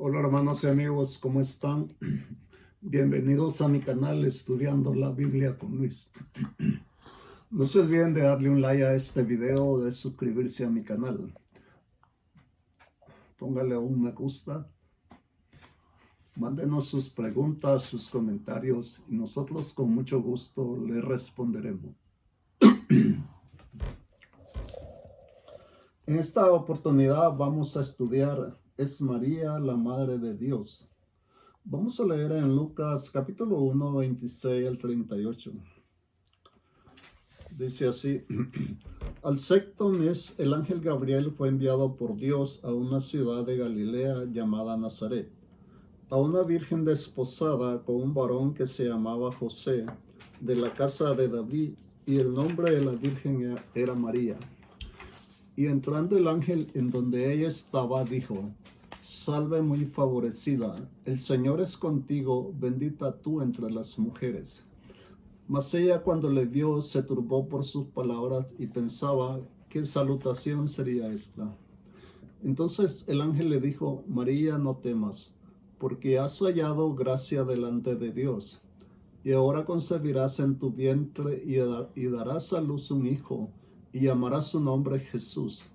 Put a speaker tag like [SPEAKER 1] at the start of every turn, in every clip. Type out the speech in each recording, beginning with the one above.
[SPEAKER 1] Hola hermanos y amigos, ¿cómo están? Bienvenidos a mi canal Estudiando la Biblia con Luis. No se olviden de darle un like a este video, de suscribirse a mi canal. Póngale un me gusta. Mándenos sus preguntas, sus comentarios y nosotros con mucho gusto le responderemos. En esta oportunidad vamos a estudiar ¿Es María la Madre de Dios? Vamos a leer en Lucas capítulo 1, 26 al 38. Dice así: Al sexto mes, el ángel Gabriel fue enviado por Dios a una ciudad de Galilea llamada Nazaret, a una virgen desposada con un varón que se llamaba José, de la casa de David, y el nombre de la virgen era María. Y entrando el ángel en donde ella estaba, dijo: Salve muy favorecida, el Señor es contigo, bendita tú entre las mujeres. Mas ella, cuando le vio, se turbó por sus palabras y pensaba qué salutación sería esta. Entonces el ángel le dijo: María, no temas, porque has hallado gracia delante de Dios. Y ahora concebirás en tu vientre y darás a luz un hijo, y llamarás su nombre Jesús.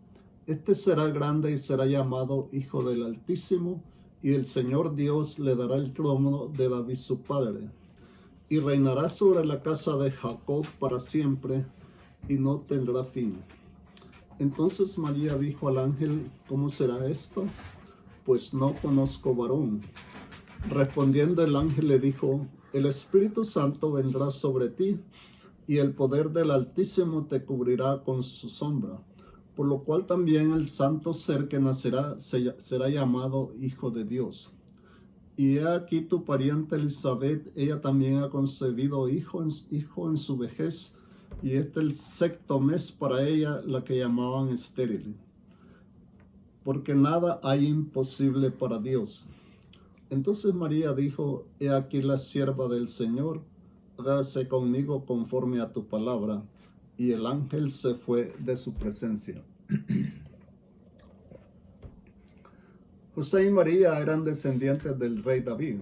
[SPEAKER 1] Este será grande y será llamado Hijo del Altísimo, y el Señor Dios le dará el trono de David su padre. Y reinará sobre la casa de Jacob para siempre, y no tendrá fin. Entonces María dijo al ángel: ¿Cómo será esto? Pues no conozco varón. Respondiendo el ángel le dijo: El Espíritu Santo vendrá sobre ti, y el poder del Altísimo te cubrirá con su sombra. Por lo cual también el santo ser que nacerá será llamado Hijo de Dios. Y he aquí tu pariente Elizabeth, ella también ha concebido hijo en su vejez, y este es el sexto mes para ella, la que llamaban estéril. Porque nada hay imposible para Dios. Entonces María dijo: He aquí la sierva del Señor, hágase conmigo conforme a tu palabra. Y el ángel se fue de su presencia. José y María eran descendientes del rey David.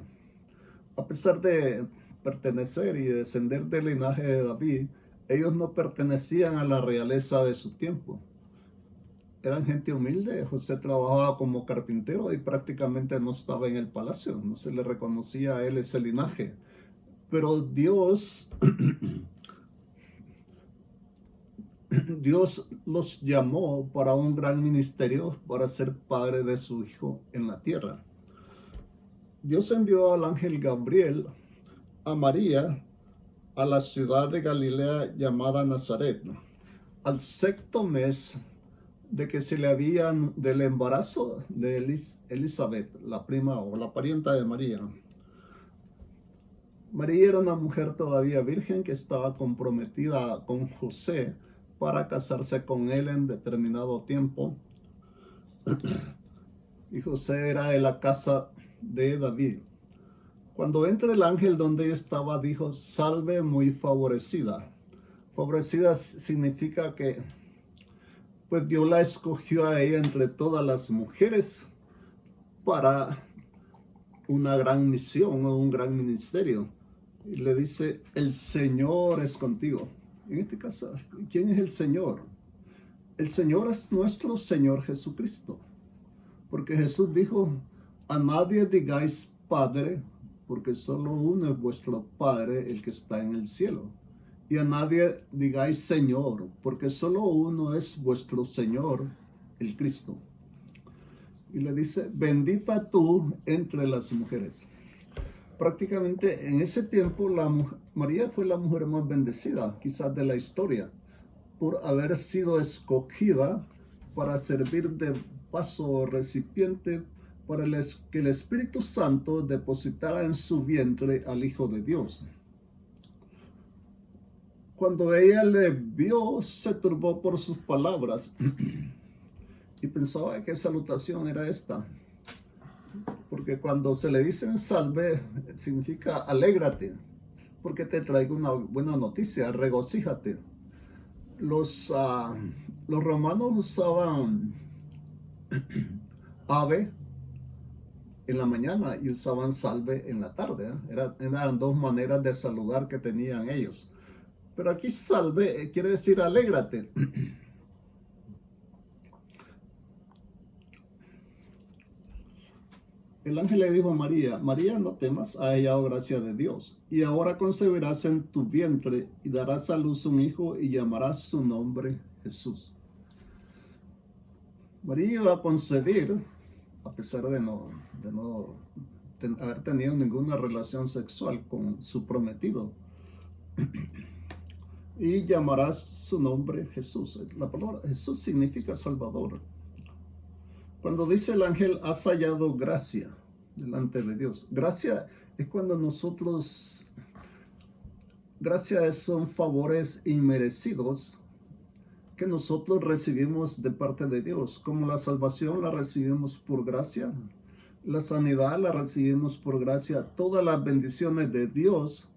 [SPEAKER 1] A pesar de pertenecer y descender del linaje de David, ellos no pertenecían a la realeza de su tiempo. Eran gente humilde. José trabajaba como carpintero y prácticamente no estaba en el palacio. No se le reconocía a él ese linaje. Pero Dios los llamó para un gran ministerio, para ser padre de su hijo en la tierra. Dios envió al ángel Gabriel a María a la ciudad de Galilea llamada Nazaret, al sexto mes de que se le habían del embarazo de Elizabeth, la prima o la parienta de María. María era una mujer todavía virgen que estaba comprometida con José para casarse con él en determinado tiempo. Y José era de la casa de David. Cuando entra el ángel donde estaba, dijo: Salve muy favorecida. Favorecida significa que pues Dios la escogió a ella entre todas las mujeres para una gran misión o un gran ministerio. Y le dice: el Señor es contigo. En este caso, ¿quién es el Señor? El Señor es nuestro Señor Jesucristo. Porque Jesús dijo: a nadie digáis Padre, porque solo uno es vuestro Padre, el que está en el cielo. Y a nadie digáis Señor, porque solo uno es vuestro Señor, el Cristo. Y le dice: bendita tú entre las mujeres. Prácticamente en ese tiempo María fue la mujer más bendecida, quizás de la historia, por haber sido escogida para servir de vaso o recipiente para que el Espíritu Santo depositara en su vientre al Hijo de Dios. Cuando ella le vio, se turbó por sus palabras y pensaba qué salutación era esta. Porque cuando se le dicen salve, significa alégrate, porque te traigo una buena noticia, regocíjate. Los romanos usaban ave en la mañana y usaban salve en la tarde. Eran dos maneras de saludar que tenían ellos. Pero aquí salve quiere decir alégrate. El ángel le dijo a María, María, no temas, has hallado gracia de Dios, y ahora concebirás en tu vientre y darás a luz un hijo y llamarás su nombre Jesús. María iba a concebir, a pesar de no haber tenido ninguna relación sexual con su prometido, y llamarás su nombre Jesús. La palabra Jesús significa Salvador. Cuando dice el ángel, has hallado gracia delante de Dios. Gracia es cuando nosotros, gracia son favores inmerecidos que nosotros recibimos de parte de Dios. Como la salvación la recibimos por gracia, la sanidad la recibimos por gracia, todas las bendiciones de Dios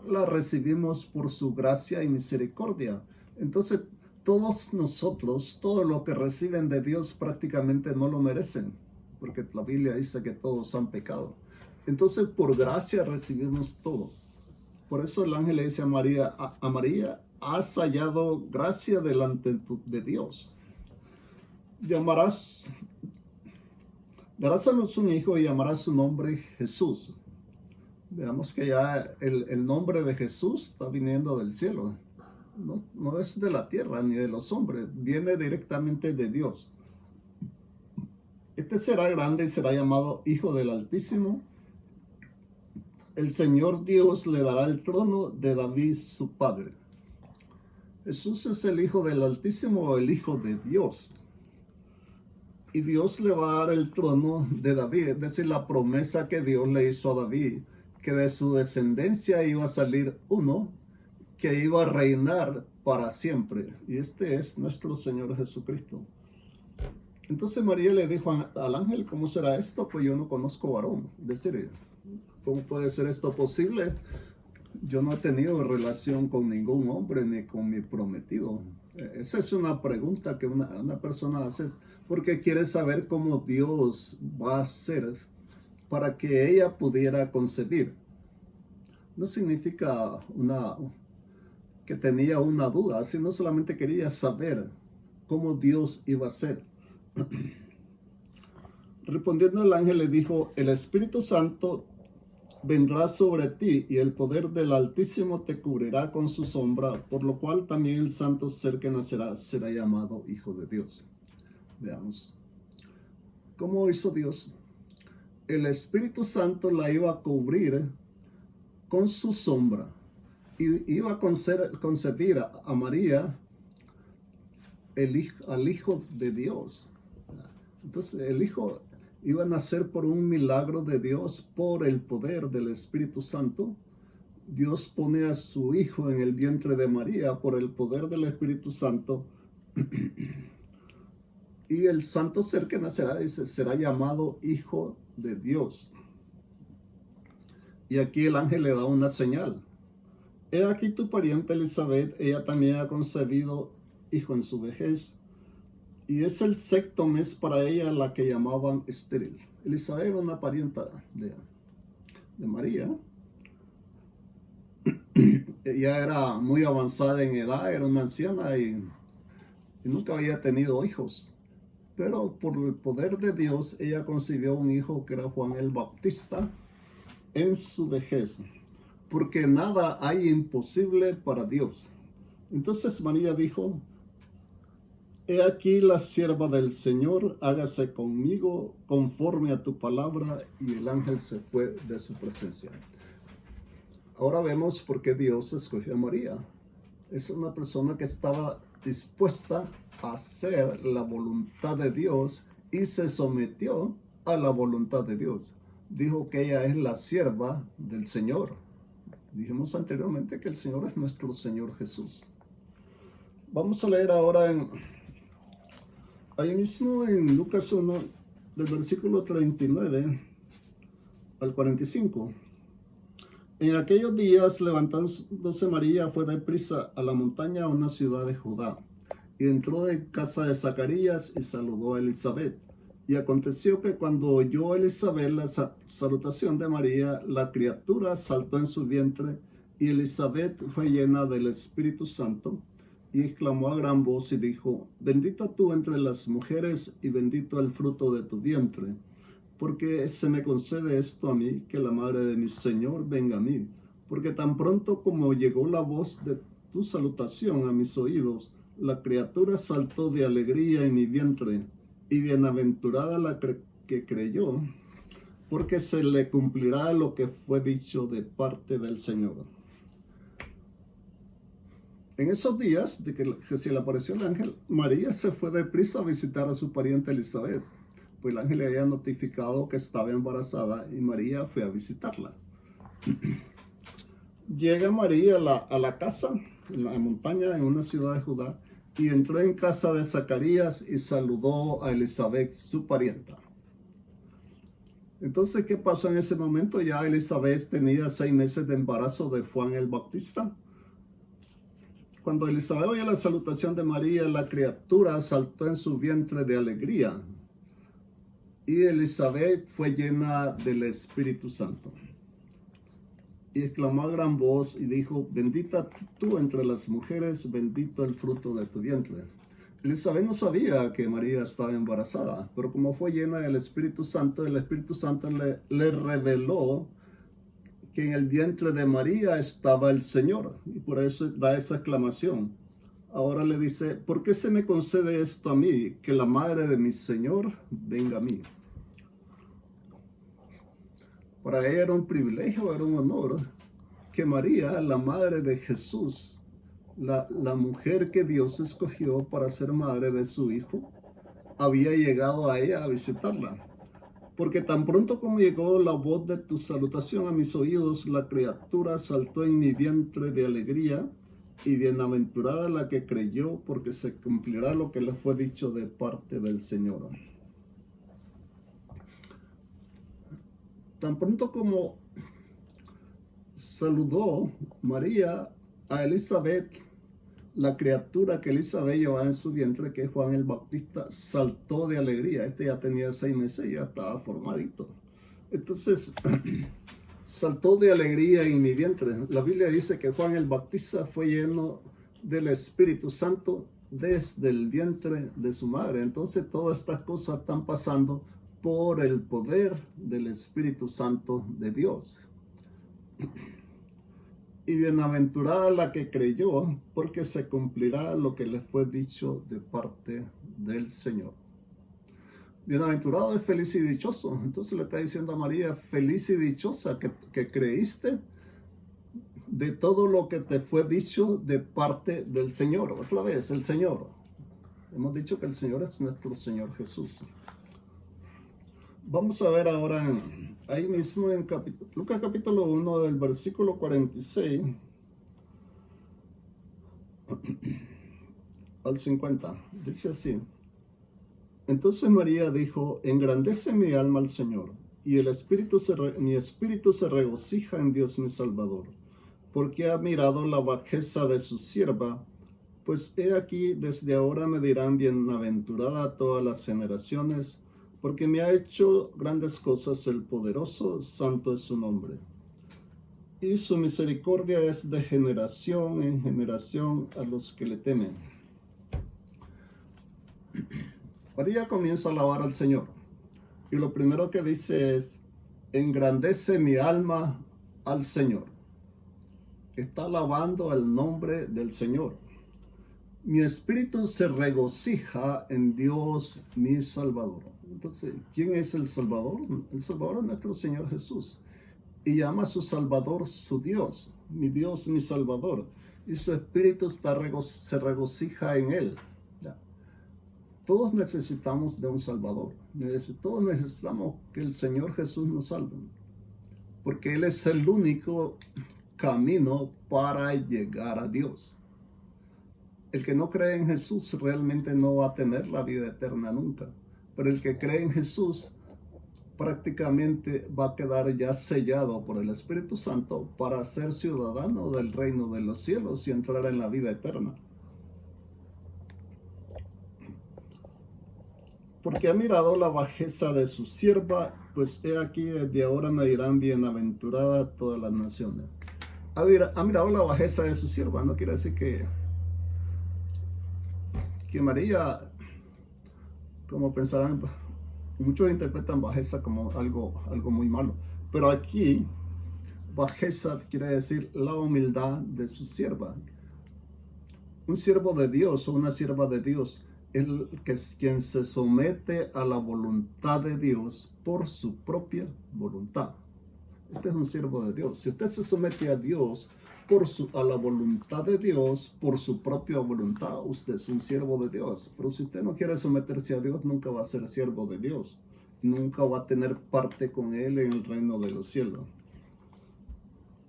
[SPEAKER 1] las recibimos por su gracia y misericordia. Entonces, todos nosotros, todo lo que reciben de Dios prácticamente no lo merecen, porque la Biblia dice que todos han pecado. Entonces, por gracia recibimos todo. Por eso el ángel le dice a María, has hallado gracia delante de Dios. Darás a luz un hijo y llamarás su nombre Jesús. Veamos que ya el nombre de Jesús está viniendo del cielo. No es de la tierra ni de los hombres, viene directamente de Dios. Este será grande y será llamado Hijo del Altísimo. El Señor Dios le dará el trono de David su padre. Jesús es el Hijo del Altísimo o el Hijo de Dios. Y Dios le va a dar el trono de David, es decir, la promesa que Dios le hizo a David, que de su descendencia iba a salir uno que iba a reinar para siempre. Y este es nuestro Señor Jesucristo. Entonces María le dijo al ángel, ¿cómo será esto? Pues yo no conozco varón. Es decir, ¿cómo puede ser esto posible? Yo no he tenido relación con ningún hombre ni con mi prometido. Esa es una pregunta que una persona hace porque quiere saber cómo Dios va a hacer para que ella pudiera concebir. No significa que tenía una duda, sino solamente quería saber cómo Dios iba a hacer. Respondiendo el ángel le dijo, el Espíritu Santo vendrá sobre ti y el poder del Altísimo te cubrirá con su sombra, por lo cual también el santo ser que nacerá será llamado Hijo de Dios. Veamos. ¿Cómo hizo Dios? El Espíritu Santo la iba a cubrir con su sombra y iba a concebir a María al Hijo de Dios. Entonces el Hijo iba a nacer por un milagro de Dios, por el poder del Espíritu Santo. Dios pone a su Hijo en el vientre de María por el poder del Espíritu Santo. Y el santo ser que nacerá, dice, será llamado Hijo de Dios. Y aquí el ángel le da una señal. He aquí tu pariente Elizabeth, ella también ha concebido hijo en su vejez. Y es el sexto mes para ella, la que llamaban estéril. Elizabeth era una parienta de María. Ella era muy avanzada en edad, era una anciana y nunca había tenido hijos. Pero por el poder de Dios, ella concibió un hijo que era Juan el Bautista en su vejez. Porque nada hay imposible para Dios. Entonces María dijo, he aquí la sierva del Señor, hágase conmigo conforme a tu palabra. Y el ángel se fue de su presencia. Ahora vemos por qué Dios escogió a María. Es una persona que estaba dispuesta a hacer la voluntad de Dios y se sometió a la voluntad de Dios. Dijo que ella es la sierva del Señor. Dijimos anteriormente que el Señor es nuestro Señor Jesús. Vamos a leer ahora ahí mismo en Lucas 1, del versículo 39 al 45. En aquellos días, levantándose María, fue deprisa a la montaña, a una ciudad de Judá, y entró en casa de Zacarías y saludó a Elizabeth. Y aconteció que cuando oyó Elizabeth la salutación de María, la criatura saltó en su vientre, y Elizabeth fue llena del Espíritu Santo, y exclamó a gran voz y dijo: Bendita tú entre las mujeres, y bendito el fruto de tu vientre. Porque se me concede esto a mí, que la madre de mi Señor venga a mí. Porque tan pronto como llegó la voz de tu salutación a mis oídos, la criatura saltó de alegría en mi vientre. Y bienaventurada la que creyó, porque se le cumplirá lo que fue dicho de parte del Señor. En esos días de que se le apareció el ángel, María se fue deprisa a visitar a su pariente Elizabeth, pues el ángel le había notificado que estaba embarazada, y María fue a visitarla. Llega María a la casa, en la montaña, en una ciudad de Judá, y entró en casa de Zacarías y saludó a Elizabeth, su parienta. Entonces, ¿qué pasó en ese momento? Ya Elizabeth tenía 6 meses de embarazo de Juan el Bautista. Cuando Elizabeth oyó la salutación de María, la criatura saltó en su vientre de alegría, y Elizabeth fue llena del Espíritu Santo. Y exclamó a gran voz y dijo: Bendita tú entre las mujeres, bendito el fruto de tu vientre. Elizabeth no sabía que María estaba embarazada, pero como fue llena del Espíritu Santo, el Espíritu Santo le reveló que en el vientre de María estaba el Señor, y por eso da esa exclamación. Ahora le dice: ¿por qué se me concede esto a mí, que la madre de mi Señor venga a mí? Para ella era un privilegio, era un honor que María, la madre de Jesús, la mujer que Dios escogió para ser madre de su hijo, había llegado a ella a visitarla. Porque tan pronto como llegó la voz de tu salutación a mis oídos, la criatura saltó en mi vientre de alegría, y bienaventurada la que creyó, porque se cumplirá lo que le fue dicho de parte del Señor. Tan pronto como saludó María a Elizabeth, la criatura que Elizabeth llevaba en su vientre, que es Juan el Bautista, saltó de alegría. Este ya tenía 6 meses y ya estaba formadito. Entonces, saltó de alegría en mi vientre. La Biblia dice que Juan el Bautista fue lleno del Espíritu Santo desde el vientre de su madre. Entonces, todas estas cosas están pasando por el poder del Espíritu Santo de Dios. Y bienaventurada la que creyó, porque se cumplirá lo que le fue dicho de parte del Señor. Bienaventurado es feliz y dichoso. Entonces le está diciendo a María: feliz y dichosa que creíste de todo lo que te fue dicho de parte del Señor. Otra vez, el Señor. Hemos dicho que el Señor es nuestro Señor Jesús. Vamos a ver ahora ahí mismo en Lucas capítulo 1, del versículo 46 al 50. Dice así: Entonces María dijo: Engrandece mi alma al Señor, y mi espíritu se regocija en Dios mi Salvador, porque ha mirado la bajeza de su sierva. Pues he aquí, desde ahora me dirán bienaventurada todas las generaciones, porque me ha hecho grandes cosas el poderoso, santo es su nombre. Y su misericordia es de generación en generación a los que le temen. María comienza a alabar al Señor. Y lo primero que dice es: engrandece mi alma al Señor. Está alabando el nombre del Señor. Mi espíritu se regocija en Dios mi Salvador. Entonces, ¿quién es el Salvador? El Salvador es nuestro Señor Jesús. Y llama a su Salvador su Dios, mi Salvador. Y su espíritu se regocija en él. Todos necesitamos de un Salvador. Todos necesitamos que el Señor Jesús nos salve. Porque Él es el único camino para llegar a Dios. El que no cree en Jesús realmente no va a tener la vida eterna nunca. Pero el que cree en Jesús prácticamente va a quedar ya sellado por el Espíritu Santo para ser ciudadano del reino de los cielos y entrar en la vida eterna. porque ha mirado la bajeza de su sierva, pues he aquí desde ahora me dirán bienaventurada todas las naciones. Ha mirado la bajeza de su sierva, no quiere decir que María, como pensarán, muchos interpretan bajeza como algo muy malo, pero aquí bajeza quiere decir la humildad de su sierva. Un siervo de Dios o una sierva de Dios es quien se somete a la voluntad de Dios por su propia voluntad. Este es un siervo de Dios. Si usted se somete a Dios a la voluntad de Dios por su propia voluntad, usted es un siervo de Dios. Pero si usted no quiere someterse a Dios, nunca va a ser siervo de Dios. Nunca va a tener parte con Él en el reino de los cielos.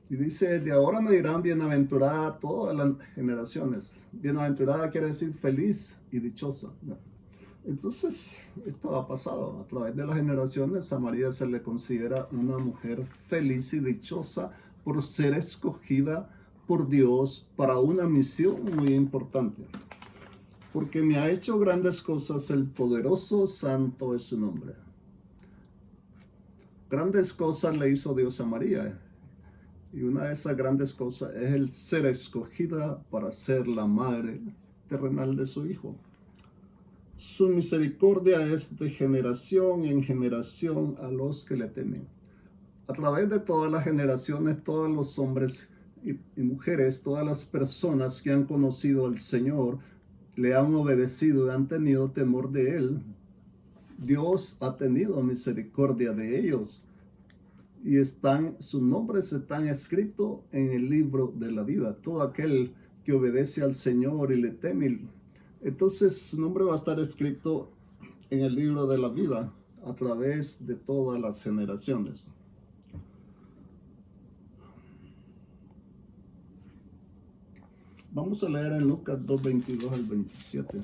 [SPEAKER 1] Y dice, de ahora me dirán bienaventurada todas las generaciones. Bienaventurada quiere decir feliz y dichosa. Entonces, esto ha pasado. A través de las generaciones, a María se le considera una mujer feliz y dichosa por ser escogida por Dios para una misión muy importante. Porque me ha hecho grandes cosas el poderoso, santo es su nombre. Grandes cosas le hizo Dios a María. Y una de esas grandes cosas es el ser escogida para ser la madre terrenal de su Hijo. Su misericordia es de generación en generación a los que le temen. A través de todas las generaciones, todos los hombres y mujeres, todas las personas que han conocido al Señor, le han obedecido y han tenido temor de Él. Dios ha tenido misericordia de ellos. Y sus nombres están escritos en el libro de la vida. Todo aquel que obedece al Señor y le teme, entonces su nombre va a estar escrito en el libro de la vida a través de todas las generaciones. Vamos a leer en Lucas 2:22 al 27.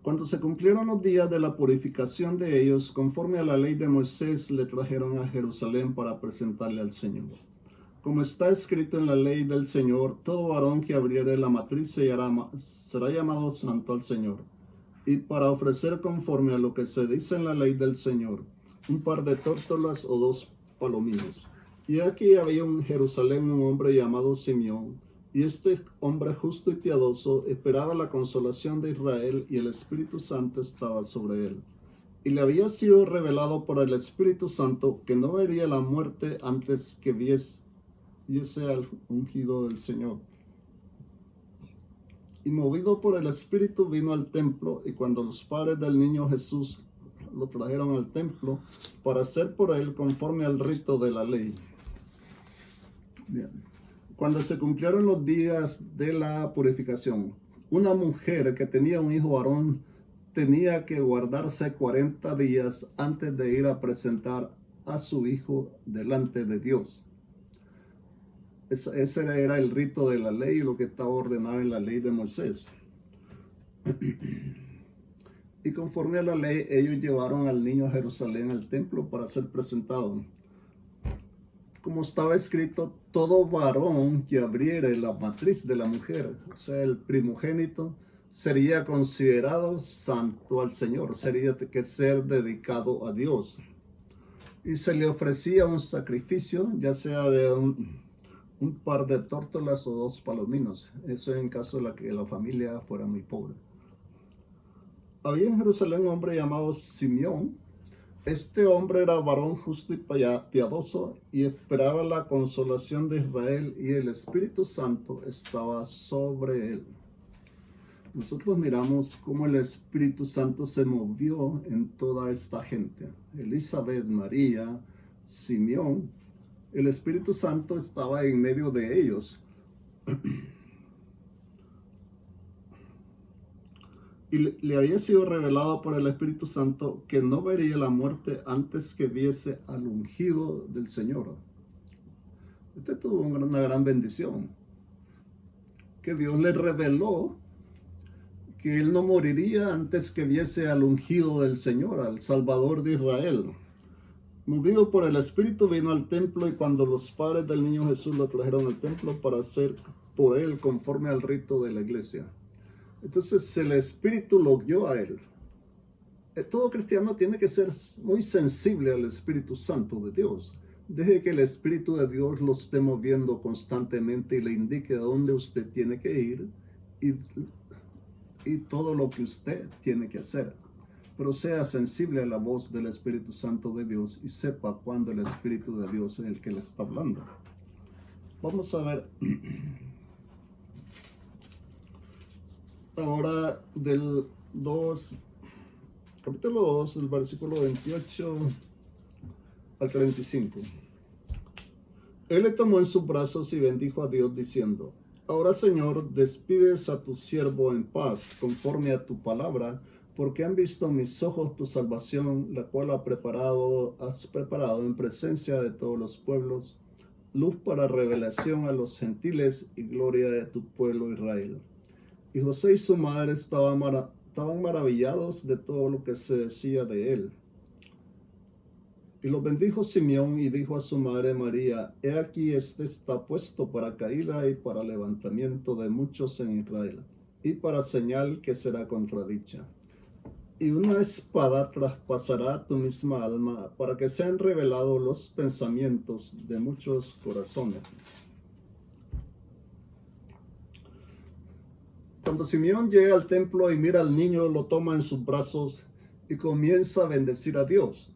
[SPEAKER 1] Cuando se cumplieron los días de la purificación de ellos, conforme a la ley de Moisés, le trajeron a Jerusalén para presentarle al Señor. Como está escrito en la ley del Señor, todo varón que abriere la matriz será llamado santo al Señor. Y para ofrecer conforme a lo que se dice en la ley del Señor, un par de tórtolas o 2 palominos. Y aquí había en Jerusalén un hombre llamado Simeón, y este hombre justo y piadoso esperaba la consolación de Israel, y el Espíritu Santo estaba sobre él. Y le había sido revelado por el Espíritu Santo que no vería la muerte antes que viese al ungido del Señor. Y movido por el Espíritu vino al templo, y cuando los padres del niño Jesús lo trajeron al templo para hacer por él conforme al rito de la ley. Bien. Cuando se cumplieron los días de la purificación, una mujer que tenía un hijo varón tenía que guardarse 40 días antes de ir a presentar a su hijo delante de Dios. Ese era el rito de la ley, lo que estaba ordenado en la ley de Moisés. Y conforme a la ley, ellos llevaron al niño a Jerusalén, al templo, para ser presentado. Como estaba escrito, todo varón que abriere la matriz de la mujer, o sea, el primogénito, sería considerado santo al Señor, sería que ser dedicado a Dios. Y se le ofrecía un sacrificio, ya sea de un par de tórtolas o 2 palominos. Eso en caso de que la familia fuera muy pobre. Había en Jerusalén un hombre llamado Simeón. Este hombre era varón justo y piadoso y esperaba la consolación de Israel, y el Espíritu Santo estaba sobre él. Nosotros miramos cómo el Espíritu Santo se movió en toda esta gente. Elizabeth, María, Simeón. El Espíritu Santo estaba en medio de ellos. Y le había sido revelado por el Espíritu Santo que no vería la muerte antes que viese al ungido del Señor. Este tuvo una gran bendición, que Dios le reveló que él no moriría antes que viese al ungido del Señor, al Salvador de Israel. Movido por el Espíritu vino al templo, y cuando los padres del niño Jesús lo trajeron al templo para hacer por él conforme al rito de la iglesia. Entonces el Espíritu lo guió a él. Todo cristiano tiene que ser muy sensible al Espíritu Santo de Dios. Deje que el Espíritu de Dios lo esté moviendo constantemente y le indique a dónde usted tiene que ir y todo lo que usted tiene que hacer. Pero sea sensible a la voz del Espíritu Santo de Dios y sepa cuándo el Espíritu de Dios es el que le está hablando. Vamos a ver ahora del capítulo 2, el versículo 28 al 35. Él le tomó en sus brazos y bendijo a Dios diciendo: Ahora, Señor, despides a tu siervo en paz, conforme a tu palabra, porque han visto mis ojos tu salvación, la cual has preparado en presencia de todos los pueblos, luz para revelación a los gentiles y gloria de tu pueblo Israel. Y José y su madre estaban maravillados de todo lo que se decía de él. Y lo bendijo Simeón y dijo a su madre María: He aquí, este está puesto para caída y para levantamiento de muchos en Israel, y para señal que será contradicha. Y una espada traspasará tu misma alma, para que sean revelados los pensamientos de muchos corazones. Cuando Simeón llega al templo y mira al niño, lo toma en sus brazos y comienza a bendecir a Dios.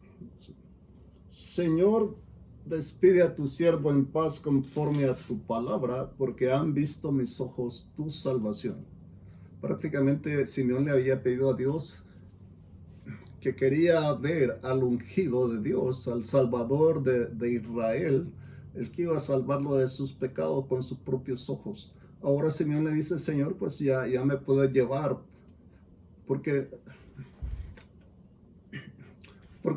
[SPEAKER 1] Señor, despide a tu siervo en paz conforme a tu palabra, porque han visto mis ojos tu salvación. Prácticamente Simeón le había pedido a Dios que quería ver al ungido de Dios, al Salvador de Israel, el que iba a salvarlo de sus pecados con sus propios ojos. Ahora Simeón le dice: Señor, pues ya me puedes llevar, porque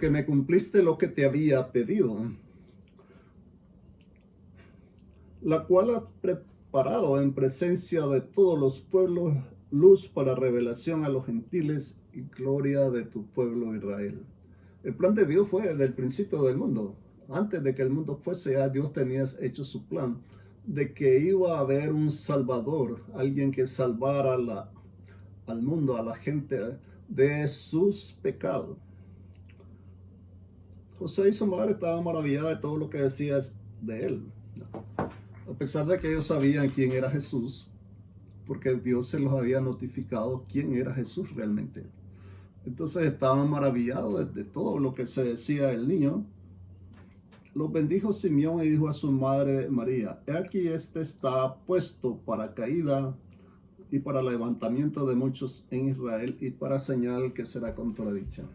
[SPEAKER 1] me cumpliste lo que te había pedido, la cual has preparado en presencia de todos los pueblos, luz para revelación a los gentiles y gloria de tu pueblo Israel. El plan de Dios fue desde el principio del mundo. Antes de que el mundo fuese, ya Dios tenía hecho su plan de que iba a haber un Salvador, alguien que salvara al mundo, a la gente de sus pecados. José y su madre estaban maravillados de todo lo que decía de él, a pesar de que ellos sabían quién era Jesús, porque Dios se los había notificado quién era Jesús realmente. Entonces estaban maravillados de todo lo que se decía del niño. Los bendijo Simeón y dijo a su madre María: He aquí, este está puesto para caída y para levantamiento de muchos en Israel, y para señal que será contradicha.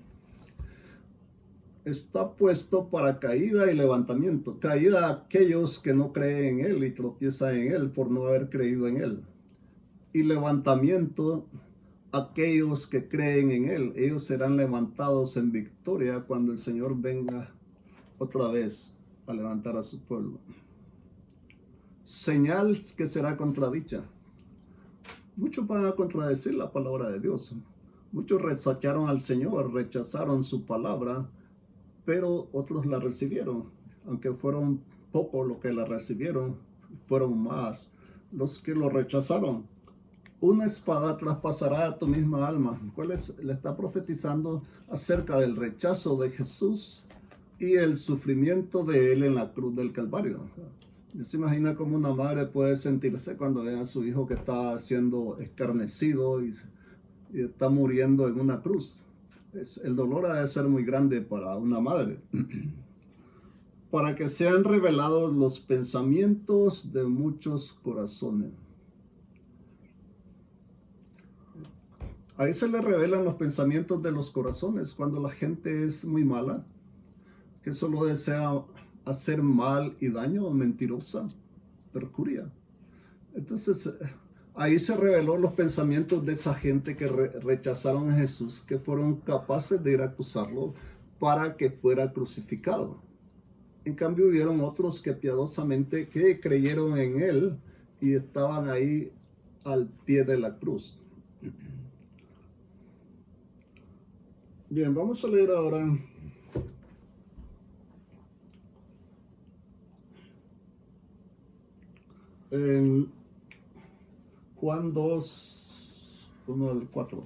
[SPEAKER 1] Está puesto para caída y levantamiento. Caída a aquellos que no creen en él y tropiezan en él por no haber creído en él. Y levantamiento a aquellos que creen en él. Ellos serán levantados en victoria cuando el Señor venga otra vez a levantar a su pueblo. Señal que será contradicha. Muchos van a contradecir la palabra de Dios. Muchos rechazaron al Señor, rechazaron su palabra, pero otros la recibieron. Aunque fueron pocos los que la recibieron, fueron más los que lo rechazaron. Una espada traspasará a tu misma alma. ¿Cuál es? Le está profetizando acerca del rechazo de Jesús y el sufrimiento de él en la cruz del Calvario. Se imagina cómo una madre puede sentirse cuando ve a su hijo que está siendo escarnecido y está muriendo en una cruz. El dolor ha de ser muy grande para una madre. Para que sean revelados los pensamientos de muchos corazones. Ahí se le revelan los pensamientos de los corazones cuando la gente es muy mala, que solo desea hacer mal y daño, mentirosa, perjuria. Entonces, ahí se reveló los pensamientos de esa gente que rechazaron a Jesús, que fueron capaces de ir a acusarlo para que fuera crucificado. En cambio, hubieron otros que piadosamente que creyeron en él y estaban ahí al pie de la cruz. Bien, vamos a leer ahora en Juan 2, 1 al 4.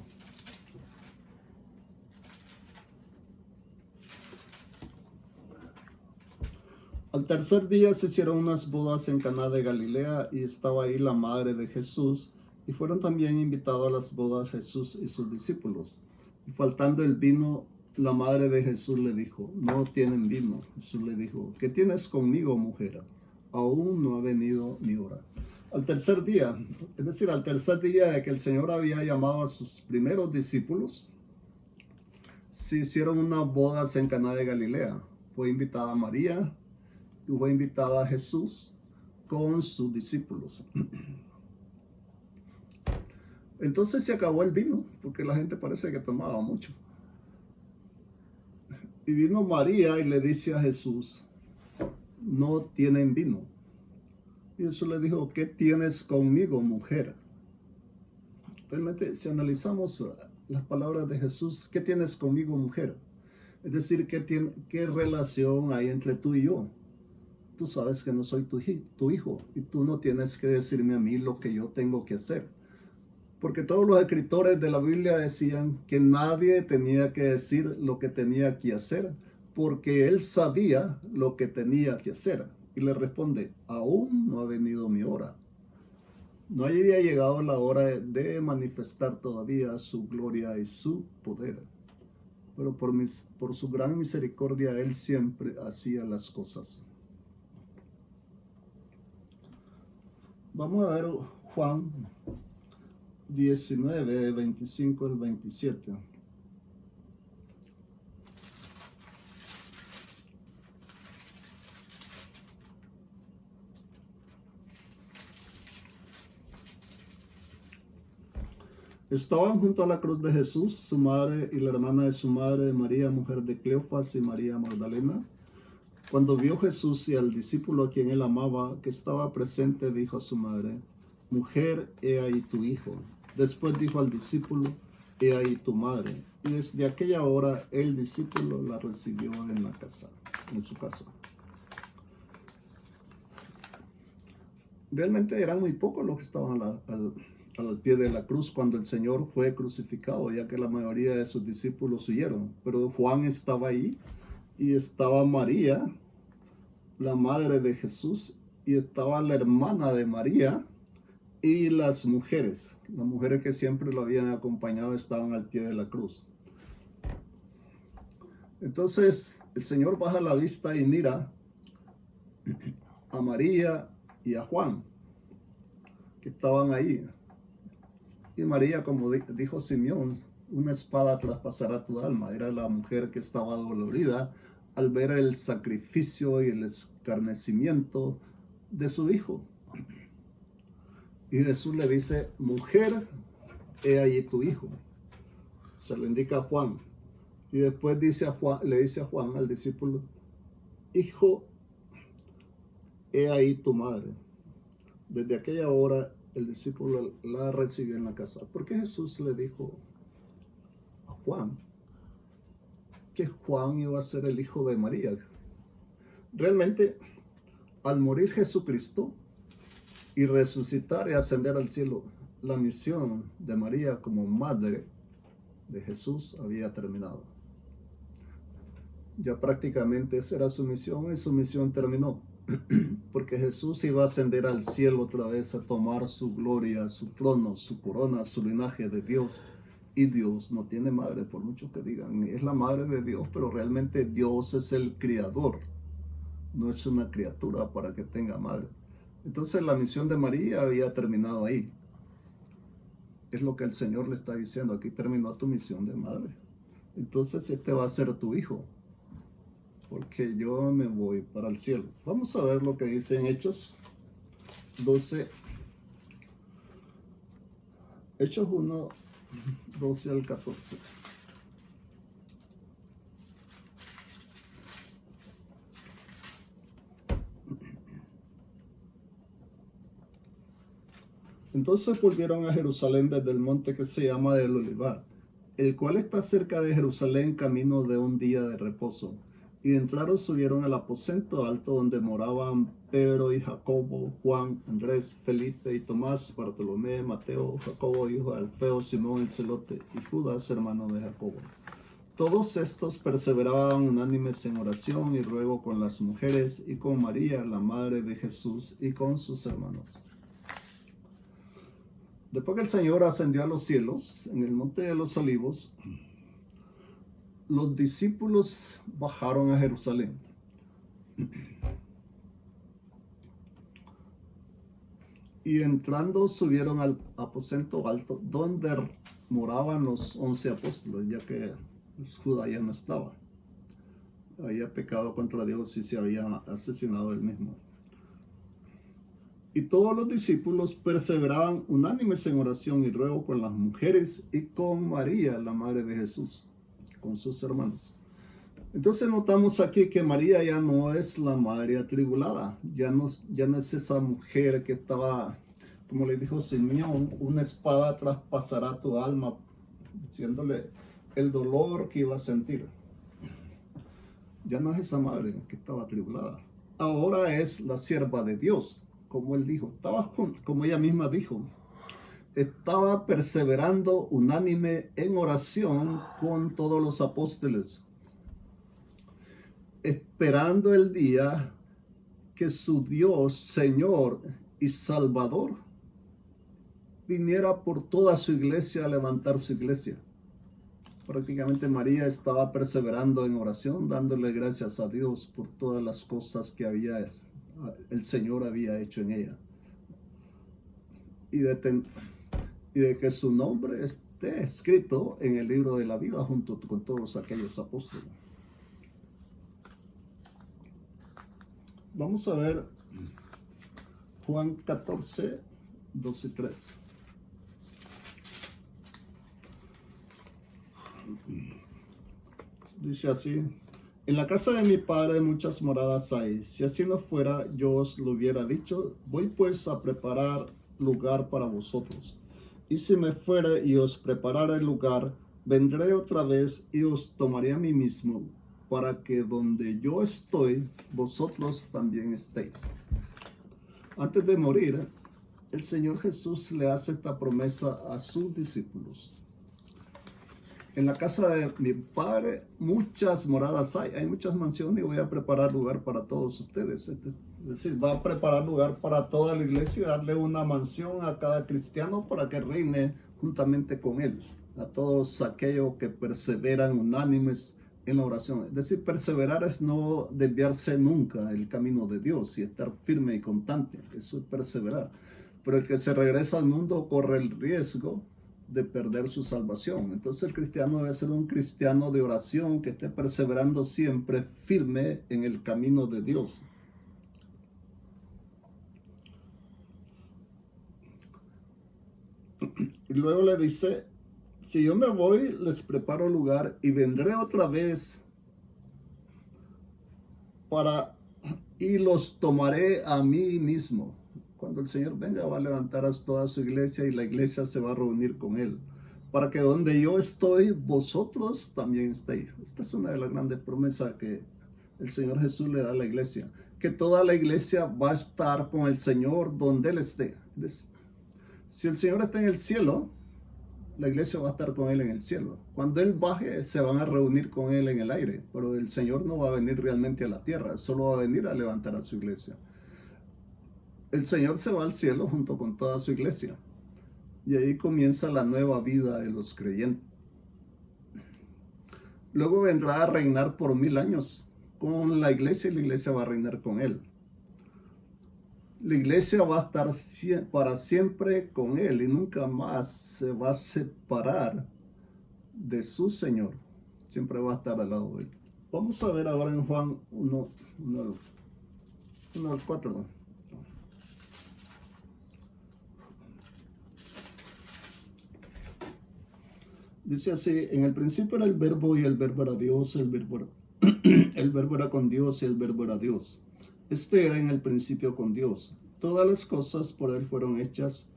[SPEAKER 1] Al tercer día se hicieron unas bodas en Caná de Galilea y estaba ahí la madre de Jesús y fueron también invitados a las bodas Jesús y sus discípulos. Y faltando el vino, la madre de Jesús le dijo, no tienen vino. Jesús le dijo, ¿qué tienes conmigo, mujer? Aún no ha venido mi hora. Al tercer día, es decir, al tercer día de que el Señor había llamado a sus primeros discípulos, se hicieron unas bodas en Caná de Galilea. Fue invitada María y fue invitada Jesús con sus discípulos. Entonces se acabó el vino, porque la gente parece que tomaba mucho. Y vino María y le dice a Jesús, no tienen vino. Y Jesús le dijo, ¿qué tienes conmigo, mujer? Realmente, si analizamos las palabras de Jesús, ¿qué tienes conmigo, mujer? Es decir, ¿qué relación hay entre tú y yo? Tú sabes que no soy tu hijo y tú no tienes que decirme a mí lo que yo tengo que hacer. Porque todos los escritores de la Biblia decían que nadie tenía que decir lo que tenía que hacer, porque él sabía lo que tenía que hacer. Y le responde, aún no ha venido mi hora. No había llegado la hora de manifestar todavía su gloria y su poder. Pero por su gran misericordia, él siempre hacía las cosas. Vamos a ver Juan 19, 25 al 27. Estaban junto a la cruz de Jesús, su madre y la hermana de su madre, María, mujer de Cleofas, y María Magdalena. Cuando vio Jesús y al discípulo a quien él amaba, que estaba presente, dijo a su madre, mujer, he ahí tu hijo. Después dijo al discípulo, he ahí tu madre. Y desde aquella hora el discípulo la recibió en su casa. Realmente eran muy pocos los que estaban al pie de la cruz cuando el Señor fue crucificado, ya que la mayoría de sus discípulos huyeron. Pero Juan estaba ahí y estaba María, la madre de Jesús, y estaba la hermana de María y las mujeres que siempre lo habían acompañado estaban al pie de la cruz. Entonces el Señor baja la vista y mira a María y a Juan, que estaban ahí. Y María, como dijo Simeón, una espada traspasará tu alma. Era la mujer que estaba dolorida al ver el sacrificio y el escarnecimiento de su hijo. Y Jesús le dice, mujer, he ahí tu hijo. Se lo indica a Juan. Y después le dice a Juan, al discípulo, hijo, he ahí tu madre. Desde aquella hora el discípulo la recibió en la casa. ¿Por qué Jesús le dijo a Juan que Juan iba a ser el hijo de María? Realmente, al morir Jesucristo y resucitar y ascender al cielo, la misión de María como madre de Jesús había terminado. Ya prácticamente esa era su misión y su misión terminó. Porque Jesús iba a ascender al cielo otra vez a tomar su gloria, su trono, su corona, su linaje de Dios. Y Dios no tiene madre, por mucho que digan. Es la madre de Dios, pero realmente Dios es el creador. No es una criatura para que tenga madre. Entonces la misión de María había terminado ahí. Es lo que el Señor le está diciendo. Aquí terminó tu misión de madre. Entonces este va a ser tu hijo, porque yo me voy para el cielo. Vamos a ver lo que dice en Hechos 12. Hechos 1, 12 al 14. Entonces volvieron a Jerusalén desde el monte que se llama del Olivar, el cual está cerca de Jerusalén, camino de un día de reposo. Y entraron, subieron al aposento alto donde moraban Pedro y Jacobo, Juan, Andrés, Felipe y Tomás, Bartolomé, Mateo, Jacobo, hijo de Alfeo, Simón el celote, y Judas, hermano de Jacobo. Todos estos perseveraban unánimes en oración y ruego con las mujeres y con María, la madre de Jesús, y con sus hermanos. Después que el Señor ascendió a los cielos, en el monte de los olivos, los discípulos bajaron a Jerusalén. Y entrando subieron al aposento alto donde moraban los 11 apóstoles, ya que Judas ya no estaba. Había pecado contra Dios y se había asesinado él mismo. Y todos los discípulos perseveraban unánimes en oración y ruego con las mujeres y con María, la madre de Jesús, con sus hermanos. Entonces notamos aquí que María ya no es la madre atribulada, ya no es esa mujer que estaba, como le dijo Simeón, una espada traspasará tu alma, diciéndole el dolor que iba a sentir. Ya no es esa madre que estaba atribulada, ahora es la sierva de Dios, como él dijo, como ella misma dijo, estaba perseverando unánime en oración con todos los apóstoles, esperando el día que su Dios, Señor y Salvador viniera por toda su iglesia a levantar su iglesia. Prácticamente María estaba perseverando en oración, dándole gracias a Dios por todas las cosas que el Señor había hecho en ella. Y de que su nombre esté escrito en el libro de la vida junto con todos aquellos apóstoles. Vamos a ver Juan 14, 2 y 3. Dice así: en la casa de mi padre muchas moradas hay. Si así no fuera, yo os lo hubiera dicho. Voy pues a preparar lugar para vosotros. Y si me fuere y os preparare el lugar, vendré otra vez y os tomaré a mí mismo, para que donde yo estoy, vosotros también estéis. Antes de morir, el Señor Jesús le hace esta promesa a sus discípulos. En la casa de mi padre muchas moradas hay muchas mansiones y voy a preparar lugar para todos ustedes. Es decir, va a preparar lugar para toda la iglesia y darle una mansión a cada cristiano para que reine juntamente con él. A todos aquellos que perseveran unánimes en la oración. Es decir, perseverar es no desviarse nunca del camino de Dios y estar firme y constante. Eso es perseverar. Pero el que se regresa al mundo corre el riesgo de perder su salvación. Entonces el cristiano debe ser un cristiano de oración que esté perseverando siempre firme en el camino de Dios. Y luego le dice: si yo me voy, les preparo lugar y vendré otra vez y los tomaré a mí mismo. Cuando el Señor venga, va a levantar a toda su iglesia y la iglesia se va a reunir con él, para que donde yo estoy, vosotros también estéis. Esta es una de las grandes promesas que el Señor Jesús le da a la iglesia, que toda la iglesia va a estar con el Señor donde Él esté. Si el Señor está en el cielo, la iglesia va a estar con Él en el cielo. Cuando Él baje, se van a reunir con Él en el aire, pero el Señor no va a venir realmente a la tierra, solo va a venir a levantar a su iglesia. El Señor se va al cielo junto con toda su iglesia. Y ahí comienza la nueva vida de los creyentes. Luego vendrá a reinar por 1000 años con la iglesia y la iglesia va a reinar con Él. La iglesia va a estar para siempre con Él y nunca más se va a separar de su Señor. Siempre va a estar al lado de Él. Vamos a ver ahora en Juan 1, 4. Dice así: en el principio era el verbo y el verbo era Dios, el verbo era con Dios y el verbo era Dios. Este era en el principio con Dios. Todas las cosas por Él fueron hechas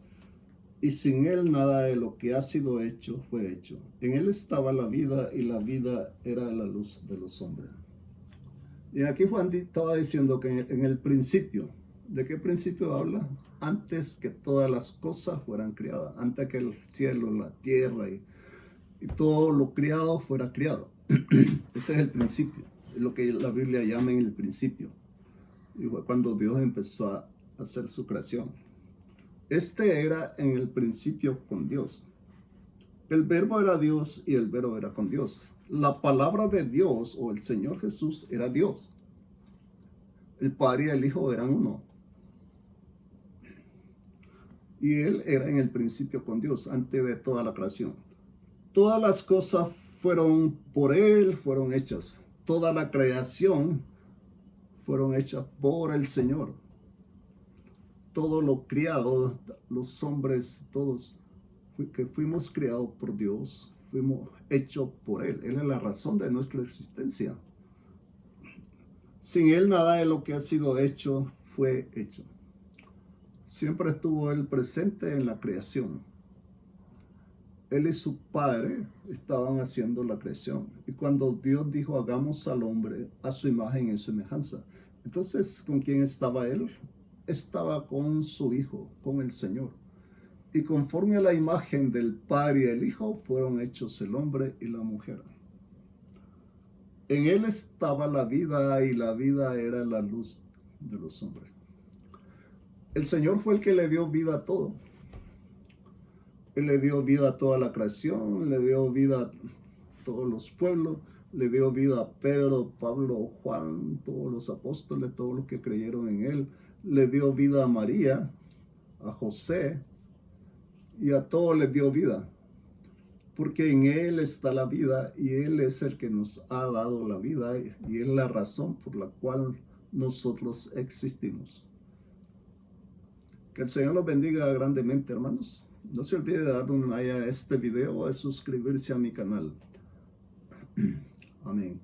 [SPEAKER 1] y sin Él nada de lo que ha sido hecho fue hecho. En Él estaba la vida y la vida era la luz de los hombres. Y aquí Juan estaba diciendo que en el principio, ¿de qué principio habla? Antes que todas las cosas fueran creadas, antes que el cielo, la tierra y todo lo creado fuera creado. Ese es el principio, es lo que la Biblia llama en el principio. Y fue cuando Dios empezó a hacer su creación. Este era en el principio con Dios. El verbo era Dios y el verbo era con Dios. La palabra de Dios o el Señor Jesús era Dios. El Padre y el Hijo eran uno. Y Él era en el principio con Dios, antes de toda la creación. Todas las cosas fueron por Él, fueron hechas. Toda la creación fueron hechas por el Señor. Todo lo criado, los hombres, todos que fuimos criados por Dios, fuimos hechos por Él. Él es la razón de nuestra existencia. Sin Él nada de lo que ha sido hecho fue hecho. Siempre estuvo Él presente en la creación. Él y su Padre estaban haciendo la creación. Y cuando Dios dijo, hagamos al hombre a su imagen y semejanza. Entonces, ¿con quién estaba Él? Estaba con su Hijo, con el Señor. Y conforme a la imagen del Padre y el Hijo, fueron hechos el hombre y la mujer. En Él estaba la vida y la vida era la luz de los hombres. El Señor fue el que le dio vida a todo. Él le dio vida a toda la creación, le dio vida a todos los pueblos, le dio vida a Pedro, Pablo, Juan, todos los apóstoles, todos los que creyeron en Él. Le dio vida a María, a José, y a todos les dio vida. Porque en Él está la vida y Él es el que nos ha dado la vida y es la razón por la cual nosotros existimos. Que el Señor los bendiga grandemente, hermanos. No se olvide de dar un like a este video o de suscribirse a mi canal. Amén.